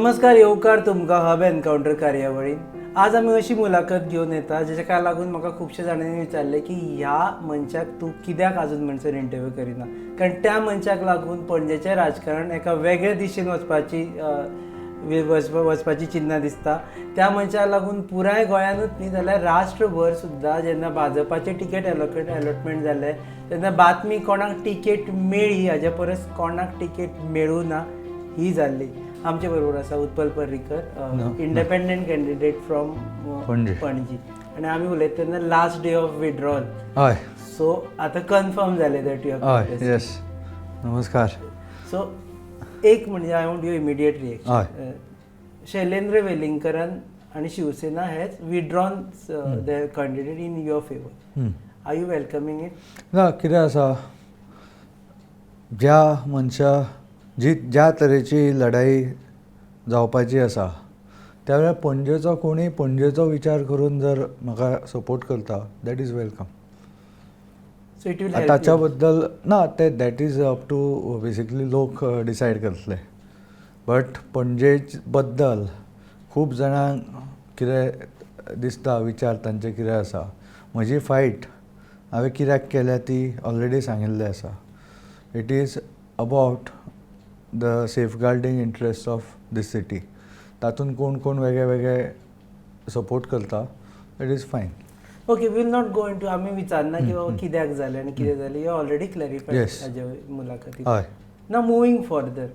नमस्कार, येवकार तुमकां हब एनकाउंटर कार्यावळीन. आज आमी अशी मुलाखत घेवन येता जेका लागून म्हाका खुबशे जाणांनी विचारले की ह्या मनशाक तूं कित्याक आजून म्हणसर इंटरव्यू करिना, कारण त्या मनशाक लागून पणजेचें राजकारण एका वेगळ्या दिशेन वचपाची चिन्नां दिसता. त्या मनशाक लागून पुराय गोंयानूच न्ही जाल्यार राष्ट्रभर सुद्दां जेन्ना भाजपाचे टिकेट अलॉटमेंट जाले तेन्ना बातमी कोणाक टिकेट मेळ्ळी हाज्या परस कोणाक टिकेट मेळूं ना ही जाल्ली. आमचे बरोबर आसा Utpal Parrikar, independent candidate from Panaji, आनी आमी उलयता तेन्ना लास्ट डे ऑफ विड्रॉल. हय. सो आतां कन्फर्म जालें दॅट यू हय. येस. नमस्कार. सो एक म्हणजे I want you immediate reaction. Shailendra वेलिंगकरान आनी Shiv Sena has withdrawn the candidate in your favour. Are you welcoming it? ना, कितें आसा, ज्या मनशा ज्या तरेची लढाई जावपाची आसा त्या वेळार पणजेचो कोणी पणजेचो विचार करून जर म्हाका सपोर्ट करता that is welcome. So it will ताच्या बद्दल ना, ते that is up to basically लोक डिसायड करतले. बट पणजे बद्दल खूब जाणांक कितें दिसता, विचार तांचे कितें आसा. म्हजी फायट हांवें कित्याक केल्या ती ऑलरेडी सांगिल्ली आसा. It is about the safeguarding interest of this city. तातूंत कोण कोण वेगळे वेगळे सपोर्ट करता, it is fine. Okay, will not go into आमी विचारना की बाबा कित्याक जालें आनी कितें जालें. यू ऑलरेडी क्लॅरिफायड हाजे मुलाखतींत. हय. ना मुवींग फर्दर,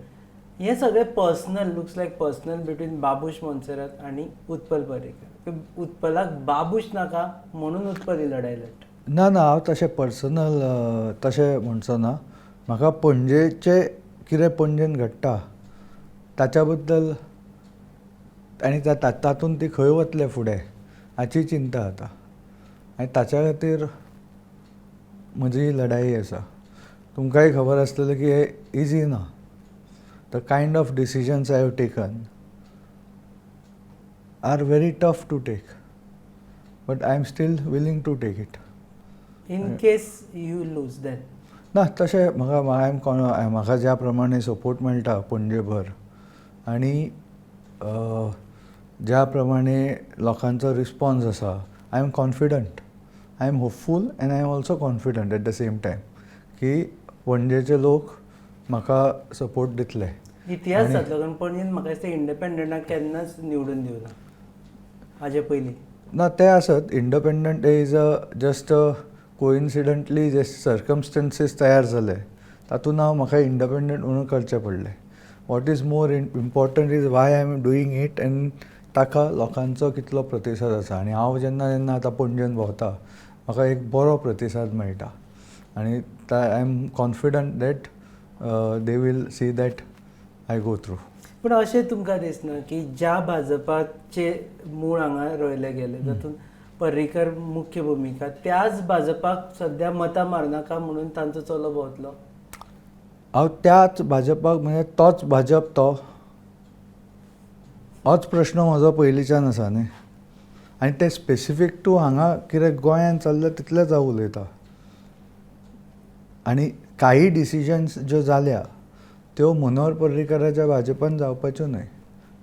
हें सगळें पर्सनल लुक्स लायक पर्सनल बिटवीन बाबूश मोन्सेरात आनी उत्पल पर्रीकर. उत्पलाक बाबूश नाका म्हणून उत्पल ही लढाई लढटा. ना ना, हांव तशें पर्सनल तशें म्हणचो ना. म्हाका पणजेचें कितें पणजेन घडटा ताच्या बद्दल आनी तातूंत ती खंय वतले फुडें हाची चिंता जाता. आनी ताच्या खातीर म्हजी लढाई आसा. तुमकांय खबर आसतलें की हे इजी ना. The kind of decisions I have taken are very tough to take, but I am still willing to take it. In case you lose then? ना, तशें म्हाका ज्या प्रमाणे सपोर्ट मेळटा पणजेभर आनी ज्या प्रमाणे लोकांचो रिस्पॉन्स आसा, I am confident, I am hopeful and I am also confident at the same time की पणजेचे लोक म्हाका सपोर्ट दितले. इतिहास जातलो, कारण पणजेन म्हाका दिसता इंडिपेंडंटाक केन्नाच निवडून दिवना हाजे पयलीं. ना, ते आसत. इंडिपेंडंट इज जस्ट कोइन्सिडंटली जे सर्कमस्टन्सीस तयार जाले तातूंत म्हाका इंडिपेंडंट म्हणून करचें पडलें. What is more important is why I am doing it end ताका लोकांचो कितलो प्रतिसाद आसा. आनी हांव जेन्ना आतां पणजेन भोंवता म्हाका एक बरो प्रतिसाद मेळटा आनी I am confident that they will see that I go through. पूण अशें तुमकां दिसना की ज्या भाजपाचे मूळ हांगा रोयले गेले तातूंत पर्रीकर मुख्य भुमिका, त्याच भाजपाक सद्या मतां मारनाका म्हणून तांचो चलो भोंवतलो? हांव त्याच भाजपाक म्हणजे तोच भाजप तो होच प्रश्न म्हजो पयलींच्यान आसा न्ही. आनी ते स्पेसिफीक टू हांगा कितें गोंयांत चल्लें तितलेंच हांव उलयतां. आनी काही डिसिजन्स ज्यो जाल्या त्यो मनोहर पर्रीकराच्या भाजपान जावपाच्यो न्हय,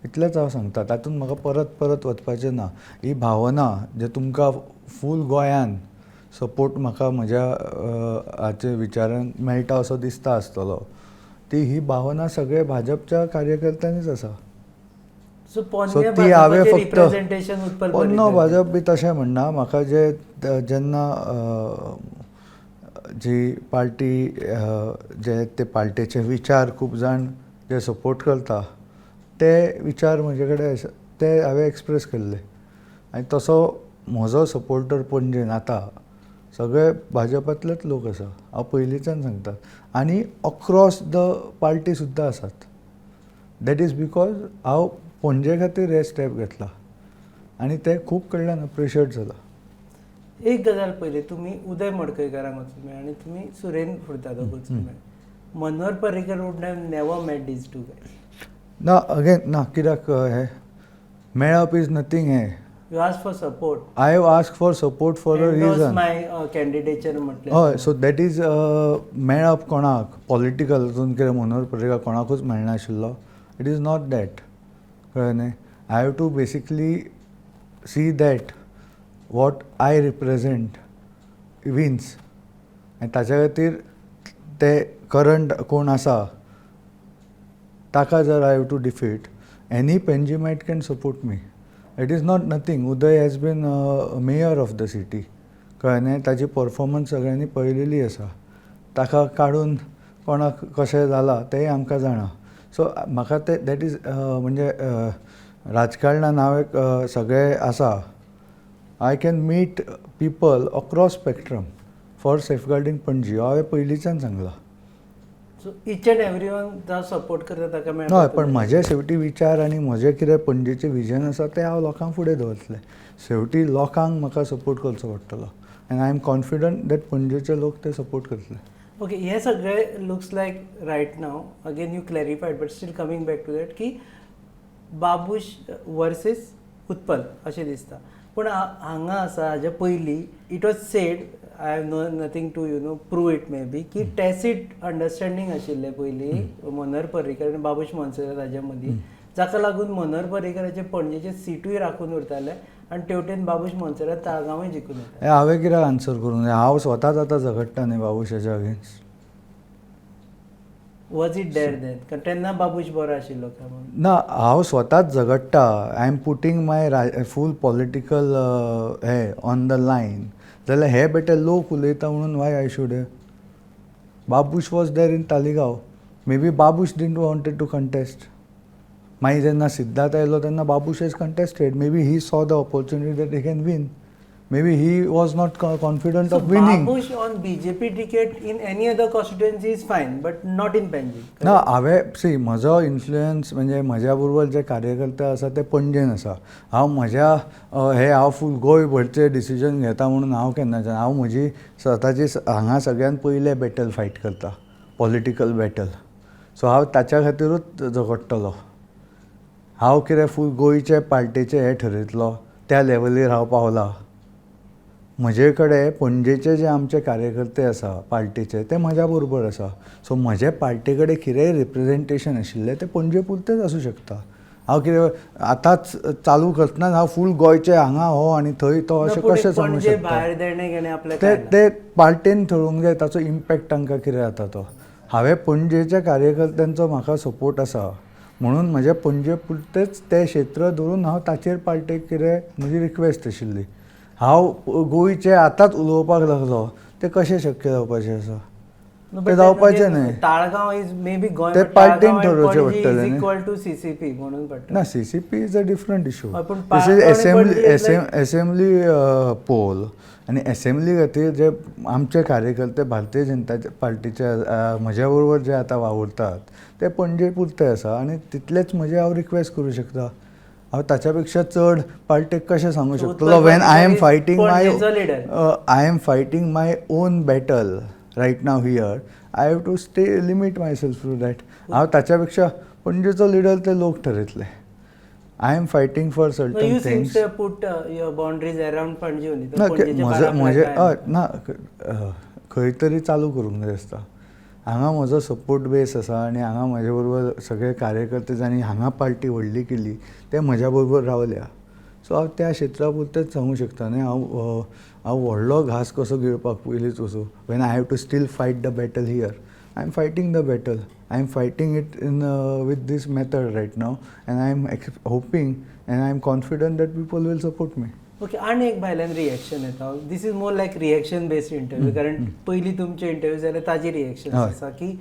इतलेंच हांव सांगतां. तातूंत म्हाका परत परत वचपाचें ना. ही भावना जे तुमकां फूल गोंयान सपोर्ट म्हाका म्हज्या हाचे विचारान मेळटा असो दिसता आसतलो, ही भावना सगळे भाजपच्या कार्यकर्त्यांनीच आसा. सो ती हांवें फक्त रिप्रेझेंटेशन उत्पल पोन्नो भाजप बी तशें म्हणना. म्हाका जेन्ना जी पार्टी जे ते पार्टेचे विचार खूब जाण जे सपोर्ट करता ते विचार म्हजे कडेन ते हांवें एक्सप्रेस केल्ले. आनी तसो म्हजो सपोर्टर पणजेन आतां सगळे भाजपांतलेच लोक आसा. हांव पयलींच्यान सांगता. आनी अक्रॉस द पार्टी सुद्दां आसात. दॅट इज बिकॉज हांव पणजे खातीर हे स्टेप घेतला आनी ते खूब कडल्यान अप्रिशिएट जाला. एक गजाल पयली, तुमी उदय मडकयकारांक वचून आनी तुमी सुरेन फुर्तादोक वचून Manohar Parrikar would have never met these two guys. ना, अगेन ना, कित्याक हे मेळप इज नथींग. हे You asked for support. I have asked for support for a Endorse reason. my candidature म्हटलें. हय, सो दॅट इज मेळप कोणाक पॉलिटिकल हातूंत कितें मनोहर पर्रीकर कोणाकूच मेळनाशिल्लो. It is not that. कळ्ळें न्ही. I have to basically see that what I represent wins, आनी ताच्या खातीर ते करंट कोण आसा ताका जर I have to defeat, any Panjimite can support me. It is not nothing. Uday has been mayor of the city, कळ्ळें न्ही. ताची परफॉर्मन्स सगळ्यांनी पळयलेली आसा. ताका काडून कोणाक कशें जालां तेंय आमकां जाणा. सो म्हाका ते दॅट इज म्हणजे राजकारणान हांव एक सगळे आसा, I can meet people across spectrum for safeguarding Panaji. हांवें पयलींच्यान सांगलां. So each and every one जो सपोर्ट करता ताका हय, मेळटा. पण म्हजे शेवटी विचार आनी म्हजें कितें पणजेचें विजन आसा तें हांव लोकां फुडें दवरतलें. शेवटी लोकांक म्हाका सपोर्ट करचो पडटलो, आनी आय एम कॉन्फिडंट दॅट पणजेचे लोक ते सपोर्ट करतले. ओके, हे सगळे looks like right now again you clarified, but still coming back to that की बाबूश वर्सीस उत्पल अशें दिसता. पूण हांगा आसा हाजे पयलीं it was said, I have no nothing to prove it may be, की टॅसीट अंडरस्टँडींग आशिल्लें पयलीं मनोहर पर्रीकर आनी बाबूश मोन्सेरात हाजे मदीं, जाका लागून मनोहर पर्रीकराचे पणजेचे सिटूय राखून उरताले आनी तेवटेन बाबूश मोन्सेरात ताळगांवूय जिखून येता. हें हांवें कित्याक आन्सर करूंक जाय? हांव स्वताच आतां झगडटा न्ही बाबूशाच्या against. Was it there then? तेन्ना बाबूश बरो आशिल्लो काय म्हणून? ना, हांव स्वताच झगडटा. I am putting my full political हे ऑन द लायन. जाल्यार हे बेटे लोक उलयता म्हणून why I should? Babush was there in Taleigao. Maybe Babush didn't wanted to contest. मागीर जेन्ना सिद्धार्थ आयलो तेन्ना Babush has contested. Maybe he saw the opportunity that he can win. May be he was not confident of winning. Babush on BJP ticket in any other constituency is fine, but not in Panjim. ना, हांवें म्हजो influence म्हणजे म्हज्या बरोबर जे कार्यकर्ते आसा ते पणजेन आसा. हांव फूल गोंयभरचें डिसिजन घेता म्हणून हांव केन्ना हांव म्हजी स्वताची हांगा सगळ्यान पयलें बॅटल फायट करता, पॉलिटिकल बॅटल. सो हांव ताच्या खातीरूच झगडटलो. हांव कितें फूल गोंयचे पार्टेचे हे ठरयतलो त्या लेवलीर हांव पावला. म्हजे कडेन पणजेचे जे आमचे कार्यकर्ते आसा पार्टीचे ते म्हज्या बरोबर आसा. सो म्हजे पार्टी कडेन कितेंय रिप्रेझेंटेशन आशिल्लें तें पणजे पुरतेंच आसूं शकता. हांव कितें आतांच चालू करतना हांव फूल गोंयचे हांगा हो आनी थंय तो अशें कशें सांगूं शकता? ते पार्टेन ठरोवंक जाय ताचो इम्पॅक्ट तांकां कितें जाता तो. हांवें पणजेच्या कार्यकर्त्यांचो म्हाका सपोर्ट आसा म्हणून म्हजे पणजे पुरतेच तें क्षेत्र धरून हांव ताचेर पार्टेक कितें म्हजी रिक्वेस्ट आशिल्ली. हांव गोंयचे आतांच उलोवपाक लागलो तें कशें शक्य जावपाचें आसा? ते जावपाचें न्हय. Taleigao is may be Goa, ते पार्टीन ठरोवचें पडटलें न्ही. इक्वल टू सीसीपी म्हणून पडटा. ना, CCP is a different issue. पूण दिस इज ताळगांव एसेंब्ली पोल, आनी एसेंब्ली खातीर जे आमचे कार्यकर्ते भारतीय जनता पार्टीचे म्हज्या बरोबर जे आतां वावुरतात ते पणजे पुरते आसा आनी तितलेच म्हजे हांव रिक्वेस्ट करूं शकता. हांव ताच्या पेक्षा चड पार्टेक कशें सांगूं शकतलो when I am fighting my own battle right now here. I have to limit myself to that. हांव ताच्या पेक्षा पणजेचो लिडर ते लोक ठरयतले. I am fighting for certain things. म्हजे ना, खंय तरी चालू करूंक जाय आसता. हांगा म्हजो सपोर्ट बेस आसा आनी हांगा म्हजे बरोबर सगळे कार्यकर्ते जांणी हांगा पार्टी व्हडली केली ते म्हज्या बरोबर रावल्या. सो हांव त्या क्षेत्रा पुरतेंच सांगूं शकता न्ही. हांव व्हडलो घास कसो गिळपाक पयलींच वचूं. When I have to still fight the battle here, I am fighting the battle. I am fighting it with this method right now, and I am hoping and I am confident that people will support me. Okay, आनी एक भायल्यान reaction येता. This is more like reaction based interview, कारण पयलीं तुमचे interview जाल्यार ताजी reaction आसा की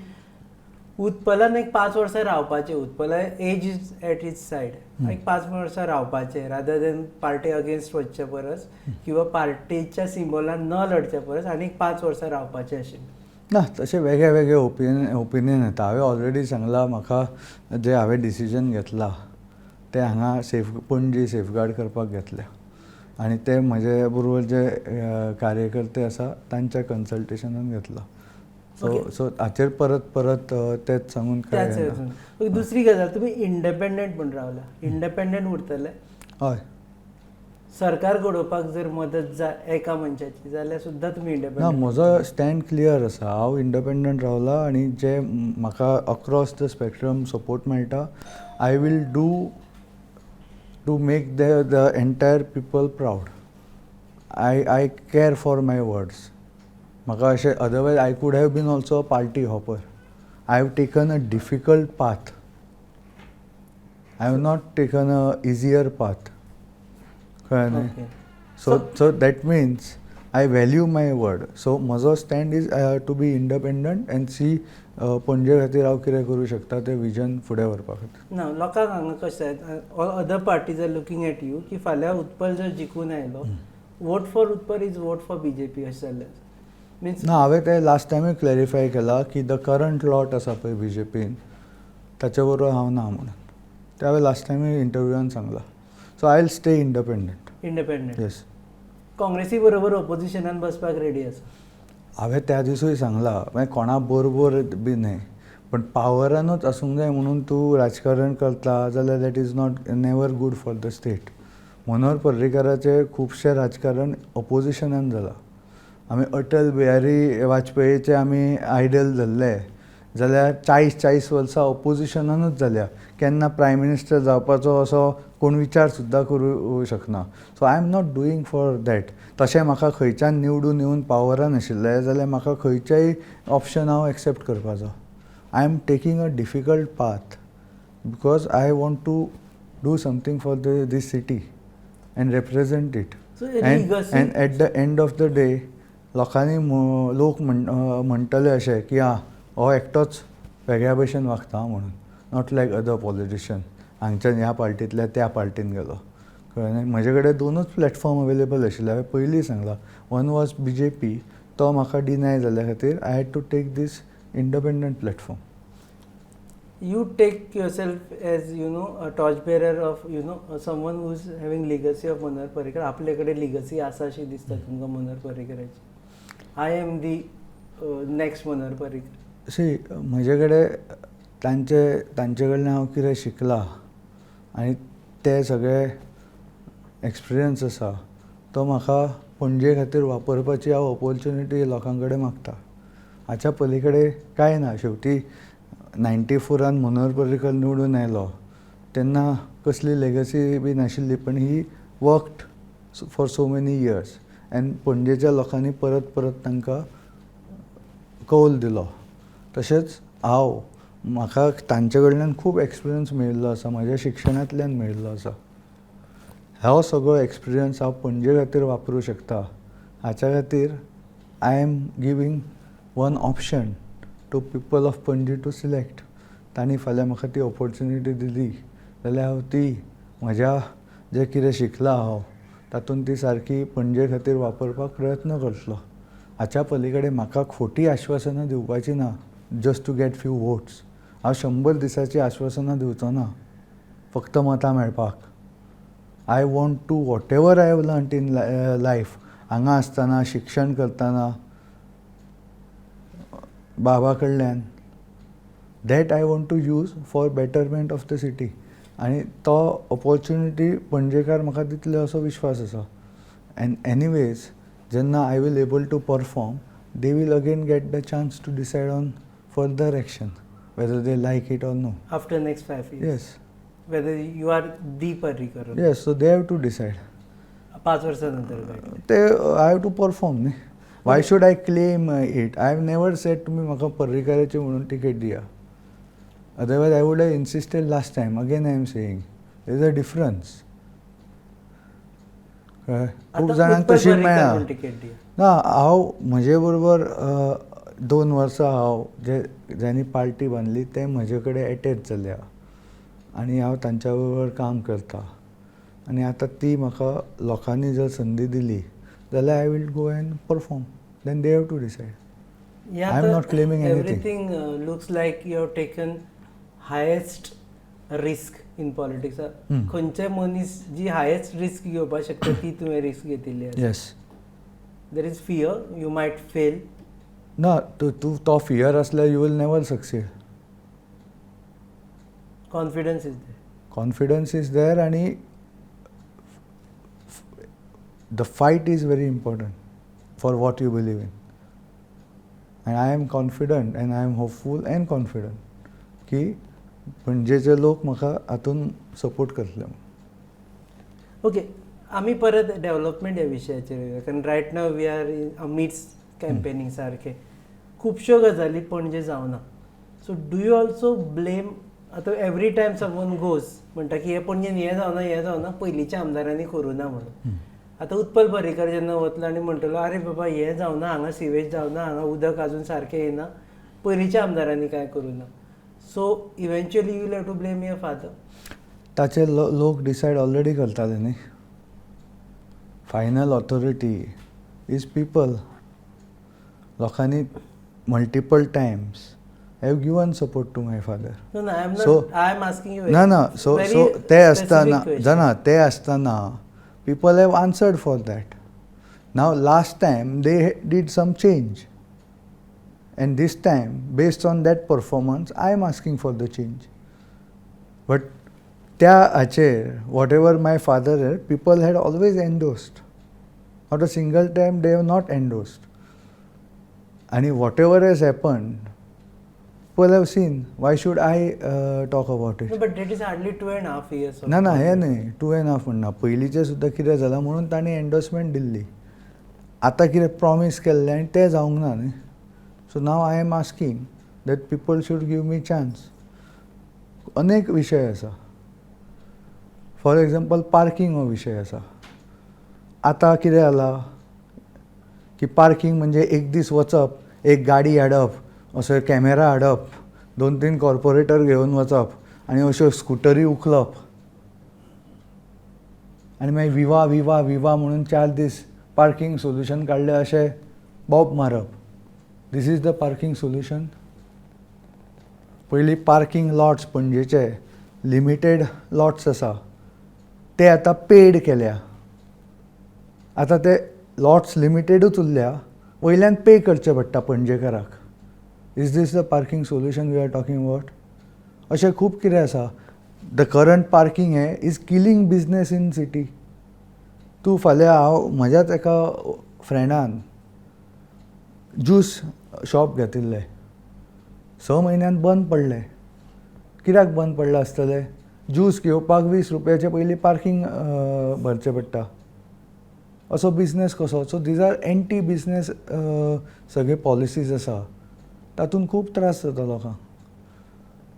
उत्पलान एक 5 वर्सां रावपाचें. उत्पला age is at is side. एक 5 वर्सां रावपाचें रादर देन पार्टी अगेन्स्ट वचचे परस किंवा पार्टीच्या सिम्बॉलान न लढचे परस आनी 5 वर्सां रावपाचें आशिल्लें. ना, तशें वेगळे वेगळे ओपिनियन येता. हांवें ऑलरेडी सांगलां म्हाका जे हांवें डिसिजन घेतलां ते हांगा पणजी सेफगार्ड करपाक घेतल्या आनी ते म्हजे बरोबर जे कार्यकर्ते आसा तांच्या कन्सल्टेशनान घेतला. सो हाचेर परत तेच सांगून काय. दुसरी गजाल, तुमी इंडिपेंडंट म्हूण रावला. इंडिपेंडंट उरतले. हय, सरकार घडोवपाक जर मदत जाय एका मनशाची जाल्यार सुद्दां तुमी ना, इंडिपेंडंट? म्हजो स्टँड क्लियर आसा. हांव इंडिपेंडंट रावला आनी जे म्हाका अक्रॉस द स्पॅक्ट्रम सपोर्ट मेळटा I will do to make the entire people proud. I care for my words. म्हाका अशें otherwise I could have been also a party hopper. I have taken a difficult path. I have not taken a easier path. कळ्ळें न्ही. Okay. So that means I value my word. So म्हजो stand is to be independent and see पणजे खातीर हांव कितें करूं शकता तें विजन फुडें व्हरपा खातीर. ना लोकांक हांगा कशें other parties are looking at you की फाल्यां उत्पल जर जिखून आयलो vote for Utpal is vote for BJP अशें जालें मिन्स ना हांवें तें लास्ट टायमूय क्लॅरिफाय केलां की द करंट लॉट आसा पळय बी जे पीन ताचे बरोबर हांव ना म्हणून. ते हांवें लास्ट टायमूय इंटरव्यूआन सांगलां. So I will stay independent. Independent. Yes. काँग्रेसी बरोबर ऑपोजिशनान बसपाक रेडी आसा. हांवें त्या दिसूय सांगलां मागीर कोणा बरोबर बी न्हय पण पावरानूच आसूंक जाय म्हणून तूं राजकारण करता जाल्यार that is not never good for the state. Manohar पर्रीकाराचें खुबशें राजकारण ऑपोजिशनान जालां. आमी अटल बिहारी वाजपेयीचे आमी आयडल धरले जाल्यार 40 वर्सां ऑपोजिशनानूच जाल्या. केन्ना प्रायम मिनिस्टर जावपाचो असो कोण विचार सुद्दां करूं शकना. So I am not doing for that. तशें म्हाका खंयच्यान निवडून येवन पावरान आशिल्लें जाल्यार म्हाका खंयचेय ऑप्शन हांव एक्सेप्ट करपाचो. I am taking a difficult path because I want to do something for this city and represent it. So, and at the end of the day लोकांनी लोक म्हणटले अशें की हो एकटोच वेगळ्या भशेन वागता म्हणून. नॉट लायक अदर पॉलिटिशियन हांगच्यान ह्या पार्टींतल्या त्या पार्टीन गेलो. कळ्ळें. म्हजे कडेन दोनूच प्लॅटफॉर्म अवेलेबल आशिल्ले. हांवें पयलीं सांगलां. One was BJP. तो म्हाका डिनाय जाल्या खातीर I had to take this independent platform. You take yourself as a torchbearer of someone who is having legacy of Manohar Parrikar. आपले कडेन legacy आसा अशी दिसता तुमकां मनोहर पर्रीकराची. I am the next Manohar Parrikar. See म्हजे कडेन तांचे कडल्यान हांव कितें शिकलां आनी ते सगळे एक्सपिरियन्स आसा तो म्हाका पणजे खातीर वापरपाची हांव ऑपॉर्च्युनिटी लोकां कडेन मागता. हाच्या पलीकडे कांय ना. शेवटी 94 मनोहर पर्रीकर निवडून आयलो तेन्ना कसली लेगसी बी नाशिल्ली पण he worked for so many years end पणजेच्या लोकांनी परत परत तांकां कौल दिलो. तशेंच म्हाका तांचे कडल्यान खूब एक्सपिरियन्स मेळिल्लो आसा. म्हाज्या शिक्षणांतल्यान मेळिल्लो आसा. हो सगळो एक्सपिरियन्स हांव पणजे खातीर वापरूं शकता. हाच्या खातीर I am giving one option to people of Panaji to select. तांणी फाल्यां म्हाका ती ऑपॉर्च्युनिटी दिली जाल्यार हांव ती म्हज्या जें कितें शिकलां हांव तातूंत ती सारकी पणजे खातीर वापरपाक प्रयत्न करतलो. हाच्या पलीकडे म्हाका खोटी आश्वासनां दिवपाची ना just to get few votes. हांव 100 दिसाची आश्वासनां दिवचो ना फक्त मतां मेळपाक. I want to whatever I have learned in life हांगा आसतना शिक्षण करतना बाबा कडल्यान that I want to use for betterment of the city. आनी तो ऑपॉर्च्युनिटी पणजेकार म्हाका दितले असो विश्वास आसा. एंड एनीवेज जेन्ना I will able to perform they will again get the chance to decide on further action whether they like it or no. After next 5 years. Yes. Whether you are the Parrikar. Yes, so they have to decide. 5 वर्षानंतर काय. They I have to perform. Why should I claim it? I have never said to me म्हाका पर्रीकाराची म्हणून ticket दिया. Otherwise I would have insisted last time. Again I am saying there is a difference. खूब जाणांक तशी मेळना. ना हांव म्हजे बरोबर 2 वर्सां हांव ज्यांनी पार्टी बांदली ते म्हजे कडेन एटॅच जाल्या आनी हांव तांच्या बरोबर काम करता. आनी आतां ती म्हाका लोकांनी जर संदी दिली जाल्यार I will go and perform. Then they have to decide. I am not claiming anything. Everything looks like you have taken highest risk in politics. खंयचे मनीस जी हायेस्ट रिस्क घेवपाक शकता ती तुवें रिस्क घेतिल्ली आसा. Yes. There is fear you might fail. ना तो फियर असल्यार you will never succeed. Confidence is there. Confidence is there आनी the fight is very important for what you believe in. And I am confident and I am hopeful and confident की पणजेचे लोक म्हाका हातूंत support करतले. Okay, आमी परत development ह्या विशयाचेर येवया, कारण right now we are in amidst campaigning सारके खुबश्यो गजाली पणजे जावना. So do you also blame, आतां एवरी टायम समवन गोज म्हणटा की हे पणजेन हें जावना पयलींच्या आमदारांनी करूं ना म्हणून. आतां उत्पल पर्रीकर जेन्ना वतलो आनी म्हणटलो अरे बाबा हें जावना, हांगा सिवेज जावना, हांगा उदक आजून सारकें येना, पयलींच्या आमदारांनी कांय करूं ना. So eventually you will have to blame your father. ताचे लोक डिसायड ऑलरेडी करताले न्ही. Final authority is people. लोकांनी multiple times have given support to my father. No, no, I'm not. So- I am asking you. ना so very ते specific आसतना question. जाणा ते आसतना people have answered for that. Now last time they did some change and this time based on that performance I am asking for the change. But त्या हाचेर whatever my father had people had always endorsed. Not a single time they have not endorsed. आणि whatever has happened people have seen. Why should I talk about it? No, but that is hardly 2.5 years. of ना हे government. न्ही 2.5 म्हणना. पयलींचें सुद्दां कितें जालां म्हणून तांणी एन्डोर्समेंट दिल्ली. आतां कितें प्रॉमीस केल्लें आनी तें जावंक ना न्ही. So now I am asking that people should give me chance. अनेक विशय आसा. फॉर एग्जाम्पल पार्किंग हो विशय आसा. आतां कितें जाला की पार्किंग म्हणजे एक दीस वचप, एक गाडी हाडप, असो कॅमेरा हाडप, 2-3 कॉर्पोरेटर घेवन वचप आनी अश्यो स्कुटरी उखलप आनी मागीर विवा म्हणून 4 दीस पार्किंग सोल्युशन काडलें अशें बॉब मारप. This is the parking solution. पयलीं पार्किंग लॉट्स पणजेचे लिमिटेड लॉट्स आसा ते आतां पेड केल्या. आतां ते लॉट्स लिमिटेडूच उरल्या, वयल्यान पे करचें पडटा पणजेकाराक. Is this the parking solution we are talking about? अशें खूब कितें आसा. द करंट पार्किंग हे is killing business in city. तूं फाल्यां हांव म्हज्याच एका फ्रेंडान ज्यूस शॉप घेतिल्लें, 6 म्हयन्यान बंद पडलें. कित्याक बंद पडलें आसतलें? ज्यूस घेवपाक 20 रुपयाचे पयलीं पार्किंग भरचें पडटा. असो बिजनेस कसो? So these are anti business सगळे पॉलिसीज आसा. तातूंत खूब त्रास जाता लोकांक.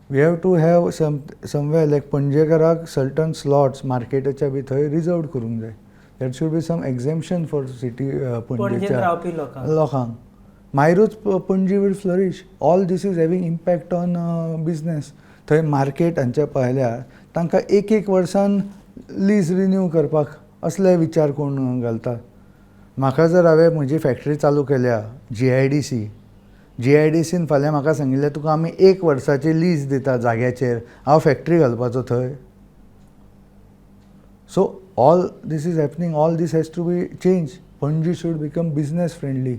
We have to have somewhere like पणजेकाराक सर्टन स्लॉट्स मार्केटाच्या बी थंय रिजर्व करूंक जाय. That should be some exemption for city पणजेन पणजेच्या रावपी लोकांक. लोकांक. मागीरूच Panaji will flourish. All this is having impact on business. थंय मार्केट हांचे पळयल्यार तांकां 1 वर्सान लीज रिन्यू करपाक असले विचार कोण घालता. म्हाका जर हांवें म्हजी फॅक्टरी चालू केल्या GIDCन फाल्यां म्हाका सांगिल्लें तुका आमी 1 वर्साची लीज दिता जाग्याचेर, हांव फॅक्टरी घालपाचो थंय. So all this is happening. All this has to be change. Panaji should become business friendly.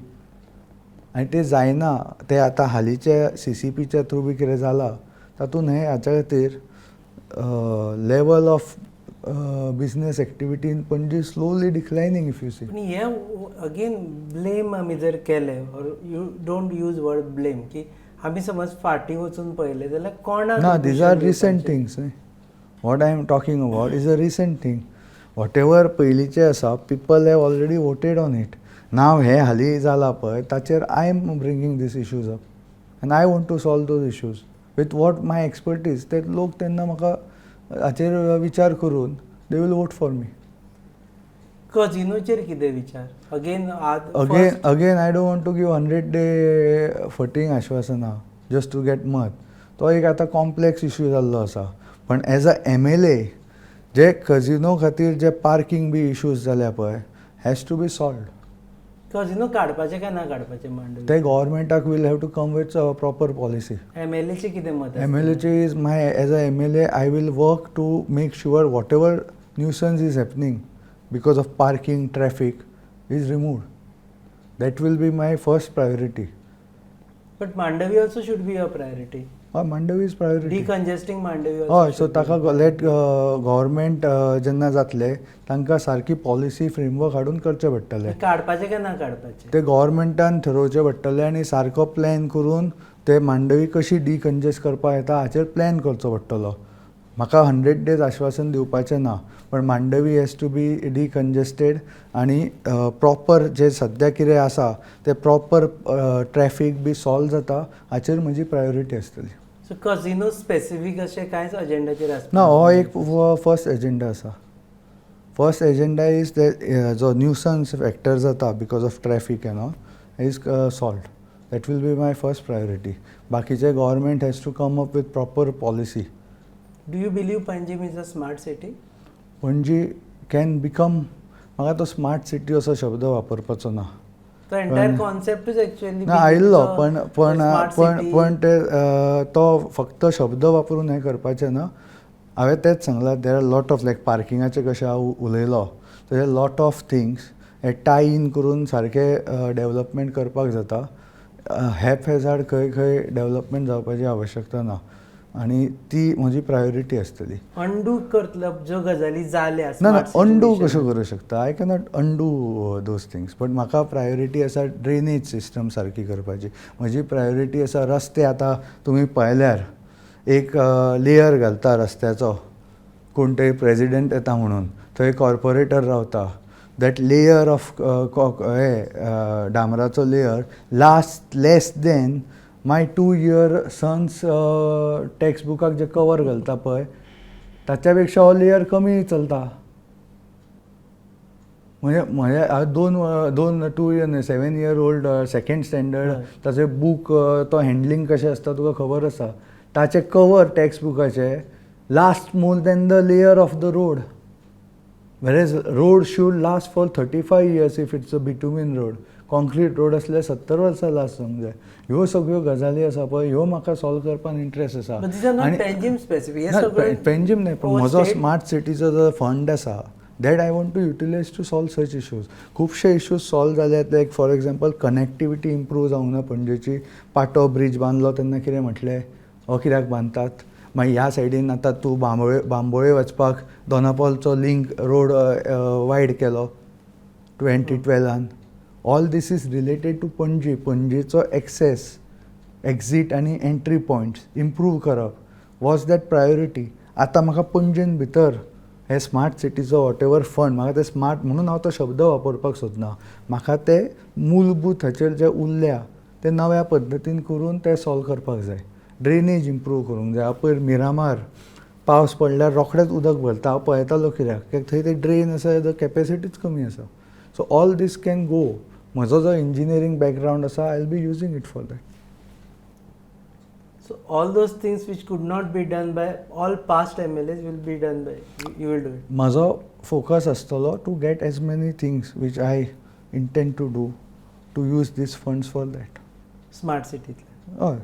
आनी तें जायना. तें आतां हालींच्या CCPच्या थ्रू बी कितें जालां तातूंत हें हाच्या खातीर level of business activity in Panaji slowly declining if you see. पण हे अगेन ब्लेम आमी जर केले, or you don't use word blame, की आमी समज फाटीं वचून पळयलें जाल्यार कोणाक ना, these are recent things. What I am talking about is a recent thing. Whatever पयलींचें आसा, people have already voted on it. Now हे हालीं जालां पळय ताचेर I am bringing these issues up. And I want to solve those issues. With what my expertise, ते लोक तेन्ना म्हाका हाचेर विचार करून they will vote for me. कजिनोचेर कितें विचार? Again Again, I don't want to give 100-day फटींग आश्वासनां just to get मत. तो एक आतां कॉम्प्लेक्स इश्यू जाल्लो आसा. पण एज अ MLA जे कजिनो खातीर जे पार्किंग बी इश्यूज जाल्या पळय has to be solved. Casino काडपाचे काय ना काडपाचे मांडवी? ते गव्हर्मेंटाक will have to come with a proper policy. MLAचे कितें मत आसता? MLAचे is my as a MLA I will work to make sure whatever nuisance is happening because of parking traffic is removed. That will be my first priority. But Mandovi also should be a priority. हय, Mandovi is priority. Decongesting Mandvi हय, so ताका late government जेन्ना जातले तांकां सारकी policy framework हाडून करचें पडटलें. काडपाचे काय ना काडपाचे ते गव्हर्मेंटान ठरोवचें पडटलें आनी सारको प्लॅन करून ते मांडवी कशी डिकंजेस्ट करपाक येता हाचेर प्लॅन करचो पडटलो. म्हाका 100 days आश्वासन दिवपाचें ना, पण मांडवी हॅज टू बी डिकंजेस्टेड आनी प्रॉपर जे सद्या कितें आसा ते प्रॉपर ट्रॅफीक बी सॉल्व जाता हाचेर म्हजी प्रायोरिटी आसतली. सो कजिनो स्पेसिफीक अशें कांयच अजेंडाचेर आसता ना, हो एक फर्स्ट एजेंडा आसा. फर्स्ट एजेंडा इज जो न्यूसन्स फॅक्टर जाता because of traffic and all is solved. That will be my first priority. बाकीचे government has to come up with proper policy. Do you believe Panjim is a smart city? Panaji can become, म्हाका तो smart city असो शब्द वापरपाचो ना. तो entire कॉन्सेप्टूच actually ना आयिल्लो, पण ते तो फक्त शब्द वापरून हें करपाचें ना. हांवें तेच सांगलां, देर आर लॉट ऑफ लायक पार्किंगाचें कशें हांव उलयलो, तशें लॉट ऑफ थिंग्स हे टाय इन करून सारकें डेवलपमेंट करपाक जाता. हॅप हॅझार्ड खंय खंय डेवलपमेंट जावपाची आवश्यकता ना आनी ती म्हजी प्रायोरिटी आसतली. अंडू करतलो ज्यो गजाली जाल्या ना ना, smart city अंडू mission. कशें करूं शकता? I cannot undo those things. But म्हाका प्रायोरिटी आसा ड्रेनेज सिस्टम सारकी करपाची. म्हजी प्रायोरिटी आसा रस्ते. आतां तुमी पळयल्यार एक लेयर घालता रस्त्याचो, कोण तरी प्रेजिडेंट येता म्हणून, थंय कॉर्पोरेटर रावता. दॅट लेयर ऑफ डांबराचो layer last less than my 2 year sons text बुकाक जे कवर घालता पळय ताच्या पेक्षा हो लेयर कमी चलता. म्हणजे हांव 7 year old सेकंड स्टँडर्ड ताचे बूक तो हँडलिंग कशें आसता तुका खबर आसा. ताचे कवर टॅक्स्ट बुकाचे last more than the layer of the road. Average road should last for 35 years if it's a bitumen road. Concrete road असले 70 वर्सां लास्ट जावंक जाय. ह्यो सगळ्यो गजाली आसा पळय, ह्यो म्हाका सॉल्व करपाक इंट्रस्ट आसा. पेंजीम न्हय, पण म्हजो स्मार्ट सिटीचो जो फंड आसा that I want to utilize to solve such issues. खुबशे इश्यूज सॉल्व जाल्यात. Like for example connectivity improve जावंक ना. पणजेची पाटो ब्रीज बांदलो तेन्ना कितें म्हटलें, हो कित्याक बांदतात. मागीर ह्या सायडीन आतां तूं बांबोळे वचपाक दोनापावलचो लिंक रोड वायड केलो 2012. All this is related to Panaji. पणजेचो एक्सेस, एक्झीट आनी एंट्री पॉयंट्स इम्प्रूव करप वॉज दॅट प्रायोरिटी. आतां म्हाका पणजेन भितर हे स्मार्ट सिटीचो वॉट एवर फंड, म्हाका ते स्मार्ट म्हणून हांव तो शब्द वापरपाक सोदना. म्हाका ते मूलभूत हाचेर जे उरल्या ते नव्या पद्दतीन करून ते सॉल्व करपाक जाय. ड्रेनेज इम्प्रूव करूंक जाय. पयर मिरामार पावस पडल्यार रोखडेंच उदक भरता. हांव पळयतालो कित्याक थंय ते ड्रेन आसा तेजो कॅपेसिटीच कमी आसा. So all this can go. म्हजो जो इंजिनियरींग बॅकग्रावंड आसा I will B using it for that. So all those things which could not be done by all past MLAs will be done by you will do it. म्हजो focus आसतलो to get as many things which I intend to do to use these funds for that. Smart सिटींतले हय,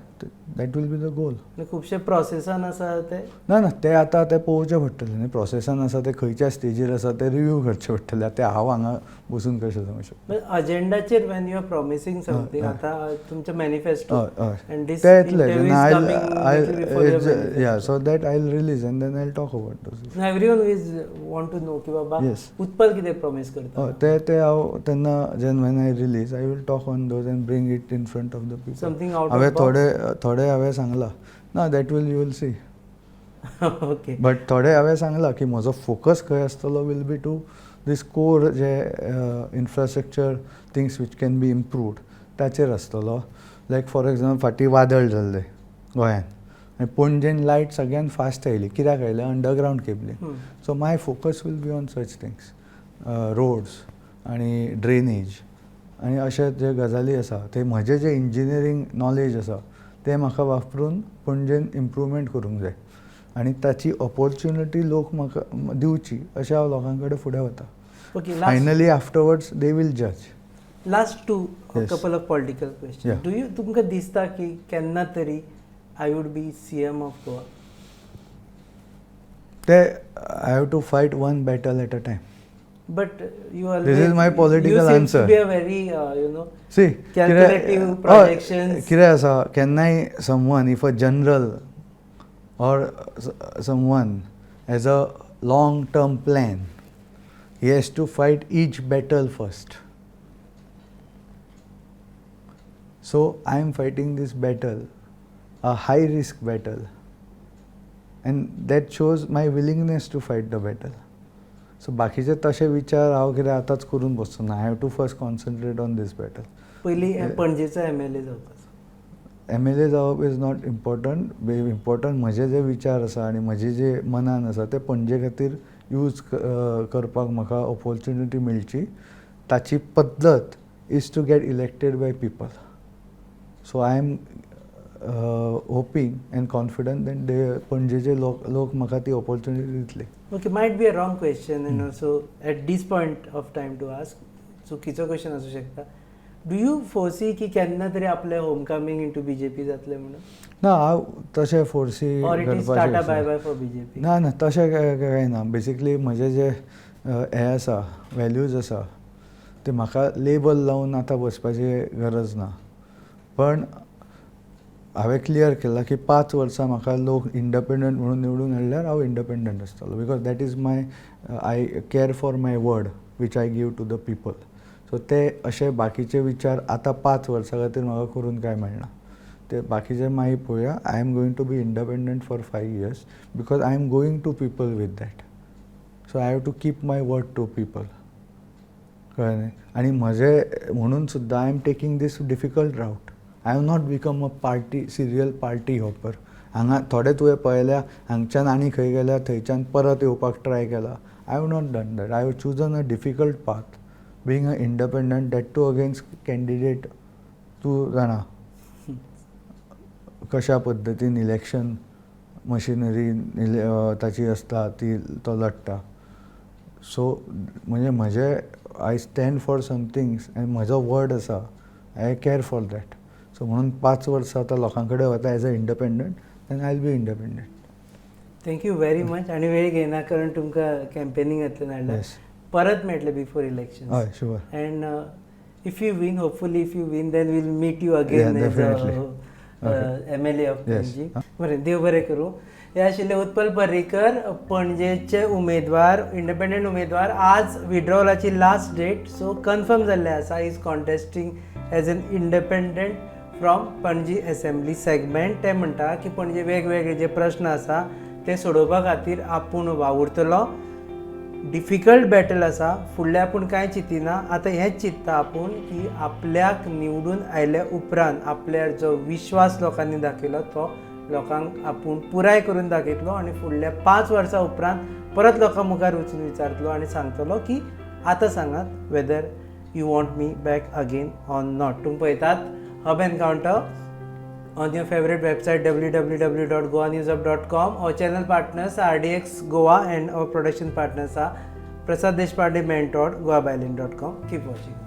that will be the goal. खुबशे प्रोसेसान आसा ते ना ते आतां ते पळोवचें पडटलें न्ही. प्रोसेसान आसा ते खंयच्या स्टेजीर आसा ते रिव्यू करचे पडटले. ते हांव हांगा बसून कशें जावंक शकता. अजेंडाचेर when you are promising something, आतां तुमचें मॅनिफेस्टो एंड दिस ते येतले. Interview so that I will release and then I will talk about those. Everyone is want to know की बाबा उत्पल कितें प्रॉमिस करता. ते हांव तेन्ना when I release I will talk on those and bring it in front of the people. Something out हांवें थोडे हांवें सांगलां. ना that will you will see. Okay. But थोडे हांवें सांगलां की म्हजो फोकस खंय आसतलो will be to this core जे infrastructure things which can be improved ताचेर आसतलो. लायक फॉर एग्जाम्पल फाटीं वादळ जाल्लें गोंयांत आनी पणजेन लायट सगळ्यान फास्ट आयली. कित्याक आयलें? Underground cabling. So my focus will be on such things, roads आनी ड्रेनेज आनी अशे जे गजाली आसा ते म्हजें जें इंजिनियरींग नॉलेज आसा तें म्हाका वापरून पणजेन इम्प्रूवमेंट करूंक जाय आनी ताची ऑपॉर्च्युनिटी लोक म्हाका दिवची अशें हांव लोकां कडेन फुडें वता. Okay. Finally afterwards they will जज. Last two couple of political question. Do you तुमकां दिसता की केन्ना तरी I would be CM of Goa? ते I have to fight one battle at a time. But you always, This is my political you seem answer. to be a very See, calculative projections. कितें आसा, केन्नाय someone, if a general or someone has a long term plan, he has to fight each battle first. So I am fighting this battle, a high risk battle, and that shows my willingness to fight the battle. So बाकीचे तशे विचार हांव कितें आतांच करून बसचो ना. I have to first concentrate on this battle. पयलीं पणजेचो MLA जावपाचो. MLA जावप इज नॉट इम्पॉर्टंट. इम्पॉर्टंट म्हजे जे विचार आसा आनी म्हजे जे मनान आसा ते पणजे खातीर यूज करपाक म्हाका ऑपॉर्च्युनिटी मेळची. ताची पद्दत is to get elected by people. So I am hoping and confident that पणजेचे लोक म्हाका ती ऑपॉर्च्युनिटी दितले. Okay, might be a wrong question, so at this point of time to ask, चुकीचो क्वेश्चन असू शकता. डू यू फोर्सी की केन्ना तरी आपले होम कमिंग इंटू BJP जातले म्हणून? ना, हांव तशें फोर्सी Or it is tata bye bye for BJP? ना, तशें कांय ना. बेसिकली म्हजे जे हे आसा, वॅल्यूज आसा, ते म्हाका लेबल लावन आतां बसपाची गरज ना. पण हांवें क्लियर केला की 5 वर्सां म्हाका लोक इंडिपेंडंट म्हणून निवडून हाडल्यार हांव इंडिपेंडंट आसतलो. Because that is my I care for my word which I give to the people. So ते अशे बाकीचे विचार आतां 5 वर्सां खातीर म्हाका करून कांय मेळना. ते बाकीचे मागीर पळोवया. I am going to be independent for 5 years because I am going to people with that. So I have to keep my word to people. कळ्ळें न्ही. आनी म्हजें म्हणून सुद्दां I am taking this difficult route. I have not become a serial party hopper. हांगा थोडे तुवें पळयल्या, हांगच्यान आनी खंय गेल्या, थंयच्यान परत येवपाक ट्राय केला. I have not done that. I have chosen a difficult path being a independent, that to against candidate. तूं जाणा कशा पद्दतीन इलेक्शन मशिनरी ताची आसता ती तो लडटा. सो म्हणजे म्हजें आय स्टँड फॉर समथींग्स आनी म्हजो वर्ड आसा, I care for that. So म्हणून 5 वर्सां आतां लोकां कडेन वता as a independent, then I will be independent. Thank you very much. आणि वेळ घेयना कारण तुमकां कॅम्पेनिंगांतल्यान हाडला. परत मेळटले बिफोर इलेक्शन. हय, sure. And if you win, hopefully if you win, then will meet you again as MLA of Panaji. बरें, देव बरें करूं. हे आशिल्ले उत्पल पर्रीकर, पणजेचे उमेदवार, इंडिपेंडंट उमेदवार. आज विड्रॉवलाची लास्ट डेट, सो कन्फर्म जाल्लें आसा is contesting as an independent from Panaji assembly segment. ते म्हणटा की पणजे वेगवेगळे जे प्रश्न आसा ते सोडोवपा खातीर आपूण वावुरतलो. डिफिकल्ट बॅटल आसा, फुडलें आपूण कांय चिंतिना. आतां हेंच चिंतता आपूण की आपल्याक निवडून आयल्या उपरांत आपल्यार जो विश्वास लोकांनी दाखयलो तो लोकांक आपूण पुराय करून दाखयतलो. आनी फुडल्या 5 वर्सां उपरांत परत लोकां मुखार वचून विचारतलो आनी सांगतलो की आतां सांगात whether you want me back again or not. तुमी पळयतात hub encounter on your favorite website www.goaNewsHub.com. Our channel partners are RDX Goa and our production partners are Prasad Deshpande, Mentor, GoaBiolin.com. Keep watching.